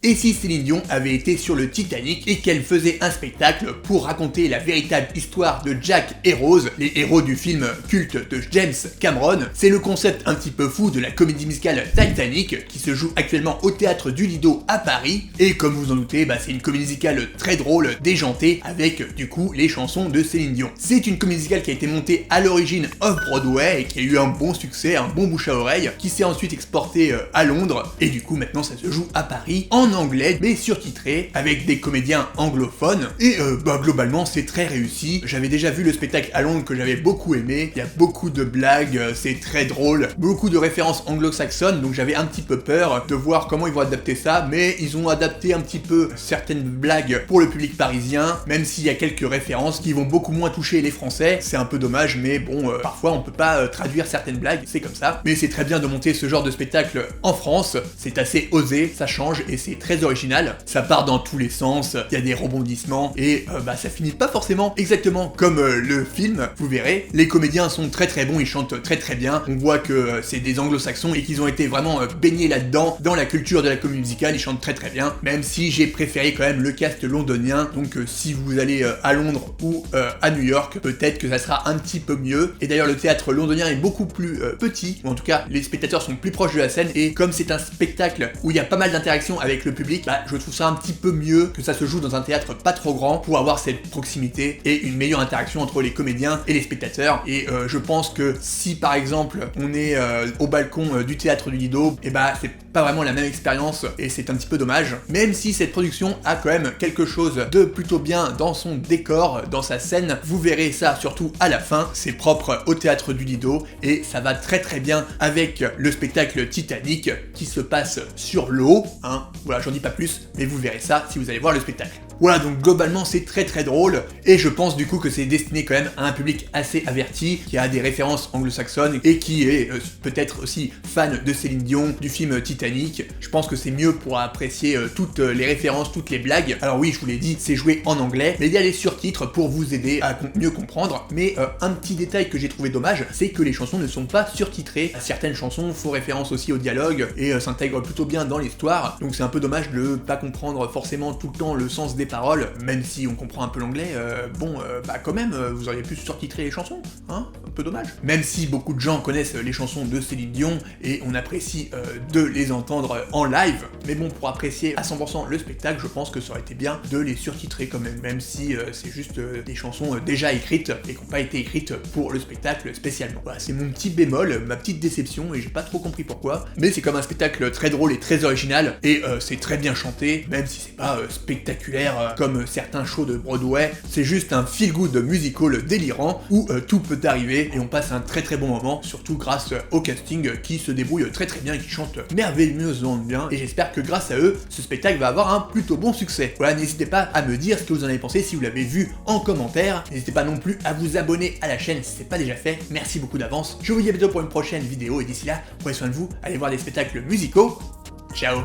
Et si Céline Dion avait été sur le Titanic et qu'elle faisait un spectacle pour raconter la véritable histoire de Jack et Rose, les héros du film culte de James Cameron? C'est le concept un petit peu fou de la comédie musicale Titanic qui se joue actuellement au théâtre du Lido à Paris. Et comme vous en doutez, c'est une comédie musicale très drôle, déjantée, avec du coup les chansons de Céline Dion. C'est une comédie musicale qui a été montée à l'origine off-Broadway et qui a eu un bon succès, un bon bouche à oreille, qui s'est ensuite exporté à Londres, et du coup maintenant ça se joue à Paris, en anglais, mais surtitré, avec des comédiens anglophones, et globalement c'est très réussi. J'avais déjà vu le spectacle à Londres que j'avais beaucoup aimé, il y a beaucoup de blagues, c'est très drôle, beaucoup de références anglo-saxonnes, donc j'avais un petit peu peur de voir comment ils vont adapter ça, mais ils ont adapté un petit peu certaines blagues pour le public parisien, même s'il y a quelques références qui vont beaucoup moins toucher les Français. C'est un peu dommage, mais bon, parfois on peut pas traduire certaines blagues, c'est comme ça. Mais c'est très bien de monter ce genre de spectacle en France, c'est assez osé, ça change et c'est très original. Ça part dans tous les sens, il y a des rebondissements et ça finit pas forcément exactement comme le film, vous verrez. Les comédiens sont très très bons, ils chantent très très bien. On voit que c'est des anglo-saxons et qu'ils ont été vraiment baignés là-dedans, dans la culture de la comédie musicale, ils chantent très très bien, même si j'ai préféré quand même le cast londonien. Donc si vous allez à Londres ou à New York, peut-être que ça sera un petit peu mieux. Et d'ailleurs le théâtre londonien est beaucoup plus petit, ou en tout cas les spectateurs sont plus proches de la scène, et comme c'est un spectacle où il y a pas mal d'interactions avec le public, je trouve ça un petit peu mieux que ça se joue dans un théâtre pas trop grand pour avoir cette proximité et une meilleure interaction entre les comédiens et les spectateurs. Et je pense que si par exemple on est au balcon du théâtre du Lido, et c'est pas vraiment la même expérience et c'est un petit peu dommage, même si cette production a quand même quelque chose de plutôt bien dans son décor, dans sa scène. Vous verrez ça surtout à la fin, c'est propre au théâtre du Lido et ça va très très bien avec le spectacle Titanic qui se passe sur l'eau, voilà, j'en dis pas plus, mais vous verrez ça si vous allez voir le spectacle. Voilà, donc globalement c'est très très drôle, et je pense du coup que c'est destiné quand même à un public assez averti, qui a des références anglo-saxonnes, et qui est peut-être aussi fan de Céline Dion, du film Titanic. Je pense que c'est mieux pour apprécier toutes les références, toutes les blagues. Alors oui, je vous l'ai dit, c'est joué en anglais, mais il y a les surtitres pour vous aider à mieux comprendre. Mais un petit détail que j'ai trouvé dommage, c'est que les chansons ne sont pas surtitrées. Certaines chansons font référence aussi au dialogue, et s'intègrent plutôt bien dans l'histoire, donc c'est un peu dommage de pas comprendre forcément tout le temps le sens des paroles, même si on comprend un peu l'anglais, quand même, vous auriez pu surtitrer les chansons, un peu dommage. Même si beaucoup de gens connaissent les chansons de Céline Dion, et on apprécie de les entendre en live, mais bon, pour apprécier à 100% le spectacle, je pense que ça aurait été bien de les surtitrer quand même si c'est juste des chansons déjà écrites, et qui n'ont pas été écrites pour le spectacle spécialement. Voilà, c'est mon petit bémol, ma petite déception, et j'ai pas trop compris pourquoi, mais c'est comme un spectacle très drôle et très original, et c'est très bien chanté, même si c'est pas spectaculaire comme certains shows de Broadway. C'est juste un feel-good musical délirant où tout peut arriver et on passe un très très bon moment, surtout grâce au casting qui se débrouille très très bien et qui chante merveilleusement bien, et j'espère que grâce à eux, ce spectacle va avoir un plutôt bon succès. Voilà, n'hésitez pas à me dire ce que vous en avez pensé si vous l'avez vu en commentaire. N'hésitez pas non plus à vous abonner à la chaîne si c'est pas déjà fait. Merci beaucoup d'avance. Je vous dis à bientôt pour une prochaine vidéo, et d'ici là, prenez soin de vous, allez voir des spectacles musicaux. Ciao.